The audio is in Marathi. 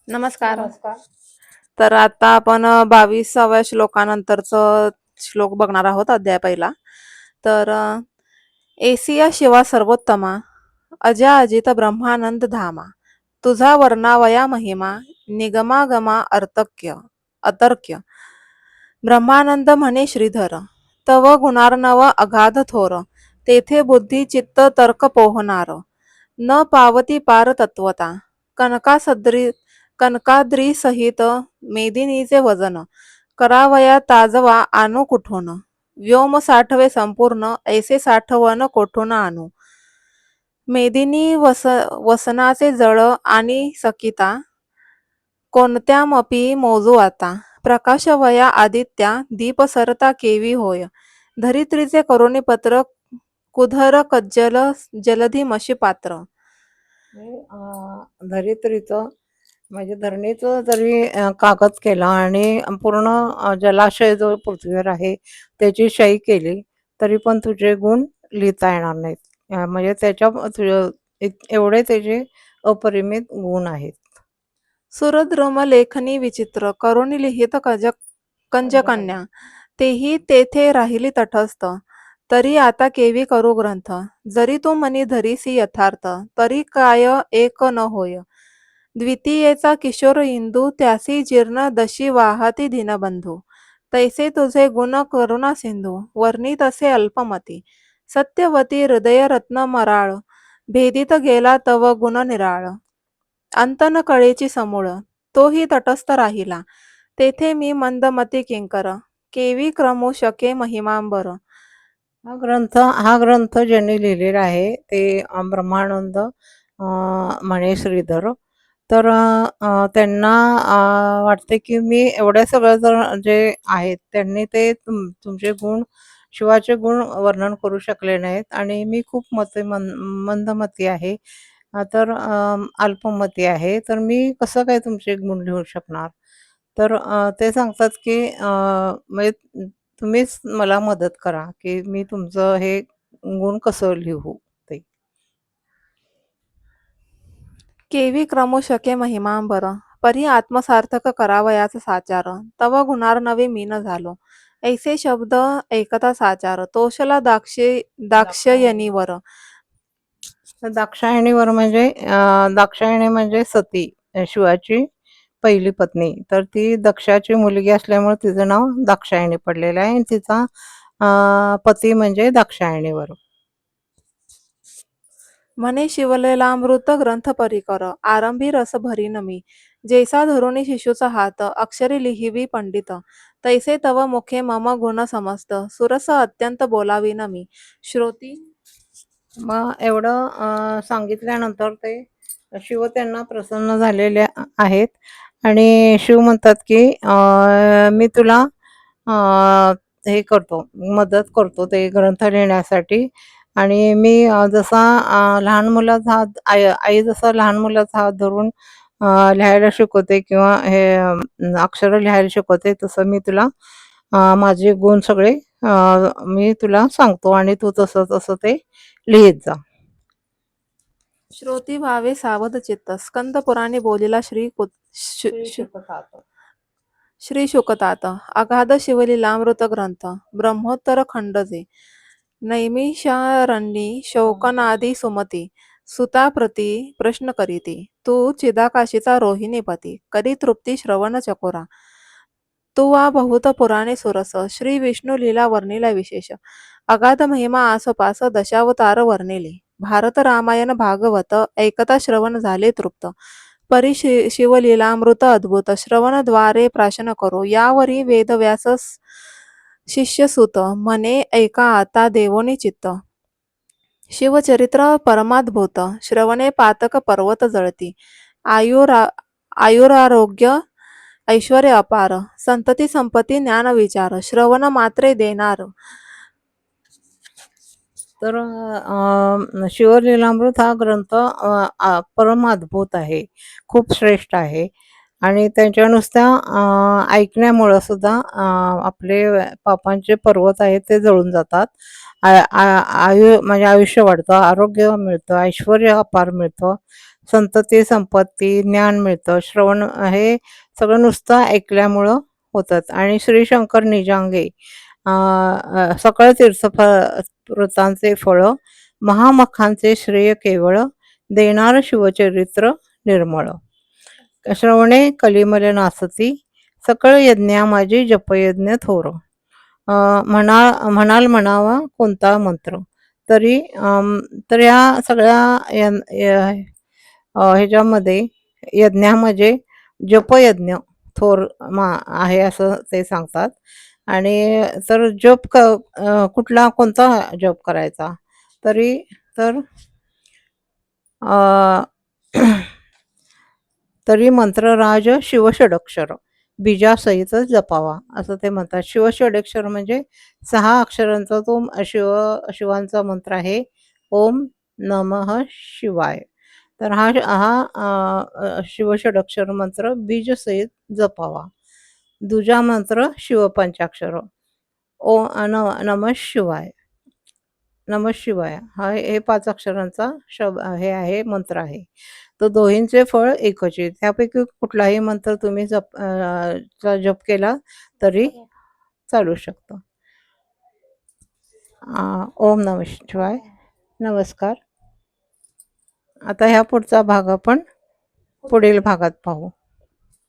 नमस्कार. नमस्कार. तर आता आपण 22व्या श्लोकानंतरचं श्लोक बघणार आहोत अध्याय पहिला. तर एसिया शिवा सर्वोत्तमा अजा अजित ब्रह्मानंद धामा तुझा वर्णावया महिमा निगमागमा अतर्क्य ब्रह्मानंद म्हणे श्रीधर तव गुणार्णव अगाध थोर तेथे बुद्धी चित्त तर्क पोहणार न पावती पार तत्वता कनकाद्री सहित मेदिनीचे वजन करावया ताजवा आणू कुठून व्योम साठवे संपूर्ण ऐसे साठवण कोठून आणू मेदिनी वसनाचे जळ आणि सकिता कोणत्यामपी मोजू आता प्रकाशवया आदित्या दीप सरता केवी होय धरित्रीचे करुणी पत्र कुधर कज्जल जलधी मशी पात्र. धरित्रीचं म्हणजे धरणीचं जरी कागद केला आणि पूर्ण जलाशय जो पृथ्वीवर आहे त्याची शाई केली तरी पण तुझे गुण लिहिता येणार नाहीत. म्हणजे एवढे त्याचे अपरिमित गुण आहेत. सुरद्रुम लेखनी विचित्र करुणी लिहित कंजकन्या तेही तेथे राहिली तटस्थ तरी आता केवी करू ग्रंथ जरी तू मनी धरीसी यथार्थ तरी काय एक न होय द्वितीयेचा किशोर इंदू त्यासी जीर्ण दशी वाहती दीनबंधू तैसे तुझे गुण करुणा सिंधू वर्णित असे अल्पमती सत्यवती हृदय रत्न मराळ भेदित गेला तव गुण निराळ अंतन कळेची समूळ तोही तटस्थ राहिला तेथे मी मंदमती किंकर केवी क्रमू शके महिमांबर. हा ग्रंथ ज्यांनी लिहिलेला आहे ते ब्रह्मानंद म्हणे श्रीधर. तर त्यांना वाटते की मी एवढ्या सगळं जे आहेत त्यांनी ते तुमचे गुण शिवाचे गुण वर्णन करू शकले नाहीत आणि मी खूप मंदमती आहे. तर अल्पमती आहे तर मी कसं काय तुमचे गुण लिहू शकणार. तर ते सांगतात की म्हणजे तुम्हीच मला मदत करा की मी तुमचं हे गुण कसं लिहू ते. केवी क्रमू शके महिमांबर परी आत्मसार्थक करावयाचा साचार तव गुणार नवे मीन झालो ऐसे शब्द ऐकता साचार तोषला दाक्षयणीवर. दाक्षायणीवर म्हणजे दाक्षायणी म्हणजे सती, शिवाची पहिली पत्नी. तर ती दक्षाची मुलगी असल्यामुळे तिचं नाव दाक्षायणी पडलेलं आहे आणि तिचा पती म्हणजे दाक्षायणीवर. म्हणे शिवलेलामृत ग्रंथ परिकर आरंभी रस भरीन मी जैसा धरुणी शिशूचा हात अक्षरी लिहिवी पंडित तैसे तव मुखे मम गुण समस्त सुरस अत्यंत बोलावीन मी. श्रोती मग एवढं सांगितल्यानंतर ते शिव त्यांना प्रसन्न झालेले आहेत आणि शिव म्हणतात की मी तुला हे करतो, मदत करतो ते ग्रंथ लिहिण्यासाठी. आणि मी जसा लहान मुलाचा हात आई जसा लहान मुलाचा हात धरून लिहायला शिकवते किंवा हे अक्षर लिहायला शिकवते तसं मी तुला माझे गुण सगळे मी तुला सांगतो आणि तू तसं तसं ते लिहित जा. श्रोती व्हावे सावध चित्त स्कंद पुराणे बोलिला श्री शुकतात अगाध शिवलीलामृत ग्रंथ ब्रह्मोत्तर खंडजे नैमिषारण्यी शौकनादी सुमती सुता प्रती प्रश्न करीती तू चिदाकाशीचा रोहिणीपती करी तृप्ती श्रवण चकोरा तू वा बहुत पुराणे सुरस श्री विष्णू लीला वर्णिला विशेष अगाध महिमा आसपास दशावतार वर्णिले भारत रामायण भागवत ऐकता श्रवण झाले तृप्त परी शिवलीलामृत अद्भुत श्रवणद्वारे प्राशन करो यावरी वेदव्यास शिष्यसुत म्हणे ऐका आता देवोनी चित्त शिवचरित्र परमाद्भुत श्रवणे पातक पर्वत जळती आयुरारोग्य ऐश्वर्य अपार संतती संपत्ती ज्ञान विचार श्रवण मात्रे देणार. तर शिवलीलामृत हा ग्रंथ परम अद्भुत आहे, खूप श्रेष्ठ आहे आणि त्यांच्या नुसत्या ऐकण्यामुळं सुद्धा आपले पापांचे पर्वत आहेत ते जळून जातात. म्हणजे आयुष्य वाढतं, आरोग्य मिळतं, ऐश्वर्य अपार मिळतं, संतती, संपत्ती, ज्ञान मिळतं. श्रवण हे सगळं नुसतं ऐकल्यामुळं होतात. आणि श्री शंकर निजांगे सकळ तीर्थव्रतांचे फळ, महामखांचे श्रेय केवळ, देणार शिवचरित्र निर्मळ. श्रवणे कलिमल नासती, सकळ यज्ञा माझी जपयज्ञ थोर. म्हणाल म्हणावा कोणता मंत्र, तरी तर या सगळ्या ह्याच्यामध्ये यज्ञामध्ये जपयज्ञ थोर आहे असं ते सांगतात. आणि तर कुठला कोणता जप करायचा, तरी तर तरी मंत्रराज शिवषडक्षर बीजासहित जपावा असं ते म्हणतात. शिवषडक्षर म्हणजे 6 अक्षरांचा तो शिवांचा मंत्र आहे. ओम नमः शिवाय. तर हा हा शिवषडक्षर मंत्र बीजसहित जपावा. दुजा मंत्र शिवपंचाक्षर नमः शिवाय. नमः शिवाय हे 5 अक्षरांचा हे आहे, मंत्र आहे. तो दोहींचे फळ एकच आहे. त्यापैकी कुठलाही मंत्र तुम्ही जप केला तरी चालू शकतो. ओम नमः शिवाय. नमस्कार. आता ह्या पुढचा भाग आपण पुढील भागात पाहू.